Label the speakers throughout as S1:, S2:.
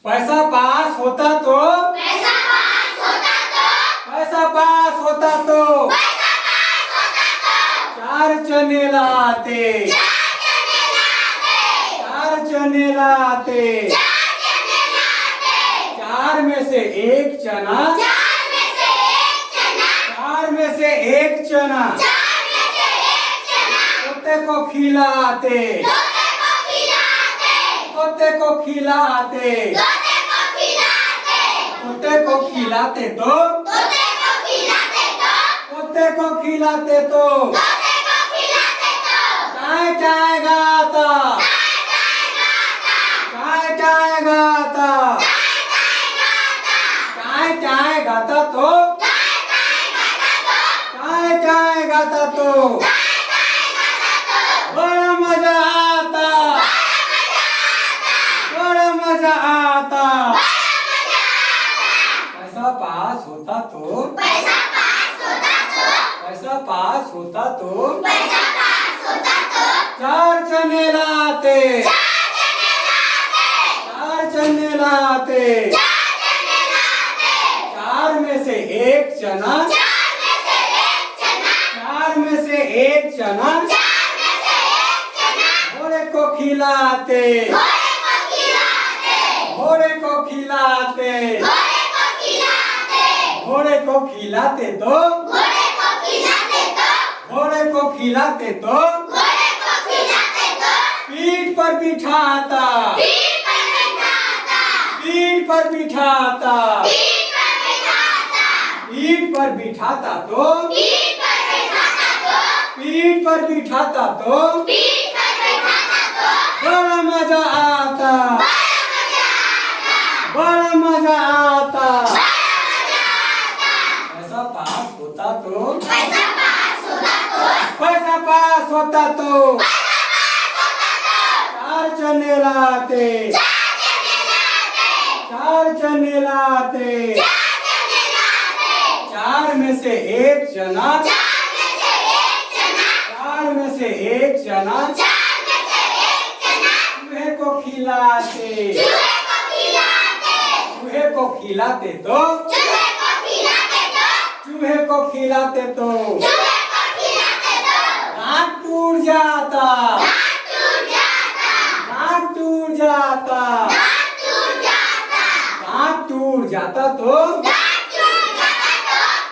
S1: पैसा पास होता तो
S2: पैसा पास होता तो
S1: पैसा पास होता तो
S2: पैसा पास होता तो
S1: चार चने लाते
S2: चार चने लाते
S1: चार में से एक चना
S2: चार में से एक चना
S1: चार में से एक चना
S2: चार में से एक चना
S1: तोते को खिलाते
S2: तोते को खिलाते
S1: तोते को खिलाते
S2: तोते को खिलाते
S1: तोते को खिलाते तो
S2: तोते को खिलाते तो
S1: तोते को खिलाते तो
S2: तोते को खिलाते तो
S1: चाय चाय गाता चाय चाय गाता चाय चाय गाता तो चाय चाय गाता तो बड़ा मजा आता बड़ा मजा आता पैसा पास होता तो
S2: पैसा पास होता तो
S1: पैसा पास होता तो
S2: पैसा पास होता तो
S1: चार चने लाते
S2: चार चने लाते
S1: चार चने लाते
S2: चार चने लाते
S1: चार में से एक चना
S2: चार में से एक चना
S1: चार में से एक चना
S2: चार में से एक चना
S1: घोड़े को खिलाते
S2: घोड़े को खिलाते
S1: घोड़े को खिलाते
S2: घोड़े को खिलाते
S1: घोड़े को खिलाते तो
S2: घोड़े को खिलाते तो
S1: घोड़े को खिलाते तो
S2: घोड़े को खिलाते तो
S1: पीठ पर बिठाता
S2: पीठ पर बिठाता
S1: पीठ पर बिठाता
S2: पीठ पर बिठाता
S1: पीठ पर बिठाता तो
S2: पीठ पर बिठाता तो
S1: पीठ पर बिठाता तो
S2: पीठ पर बिठाता तो
S1: बड़ा मजा आता बड़ा मजा आता पैसा पास होता तो
S2: पैसा पास होता तो
S1: पैसा पास होता तो चार चने लाते चार चने लाते चार में से एक चना चार में से एक चना चूहे को खिलाते चूहे को खिलाते तो चूहे को खिलाते तो दांत टूट जाता दांत टूट जाता दांत टूट जाता तो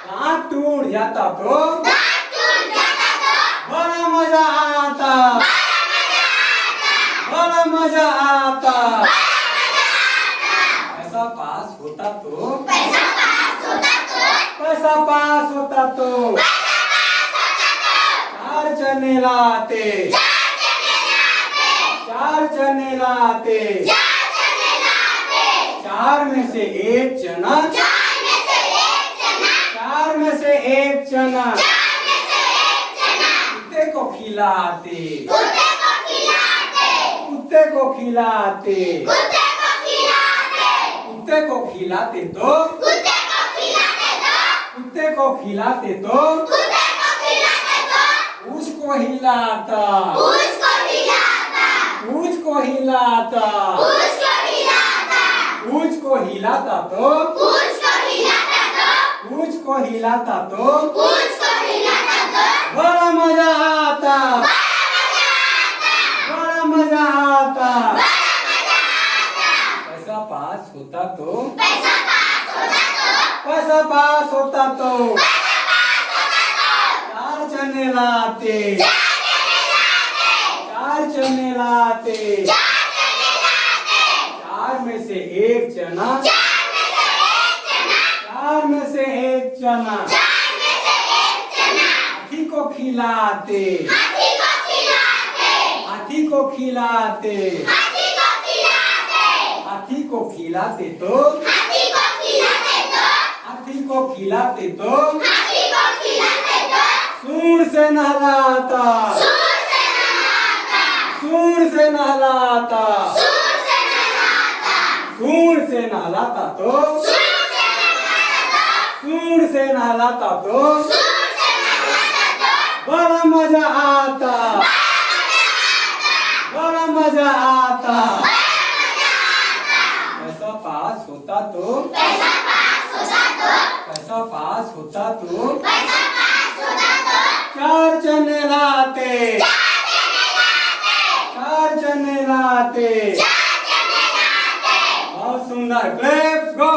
S1: दांत टूट जाता तो बड़ा मजा आता बड़ा मजा आता पैसा पास होता तो पैसा पास होता तो चार चने लाते चार चने लाते चार में से एक चना चार में से एक चना कुत्ते को खिलाते कुत्ते को खिलाते कुत्ते को खिलाते तो कुत्ते को खिलाते तो उसको हिलाता उसको हिलाता उसको हिलाता तो उसको हिलाता तो बड़ा मजा आता बड़ा मजा आता पैसा पास होता तो पैसा पास होता तो चार चने लाते चार चने लाते चार में से एक चना चार में से एक चना हाथी को खिलाते हाथी को खिलाते हाथी को खिलाते तो हाथी को खिलाते तो सूंड से नहलाता सूंड से नहलाता सूंड से नहलाता तो सूंड से नहलाता तो बड़ा मजा आता बड़ा मजा आता। पैसा पास होता तो
S2: पैसा पास होता तो
S1: पैसा पास होता तो
S2: पैसा पास होता तो
S1: चार चने लाते चार चने लाते बहुत सुंदर क्लैप्स गो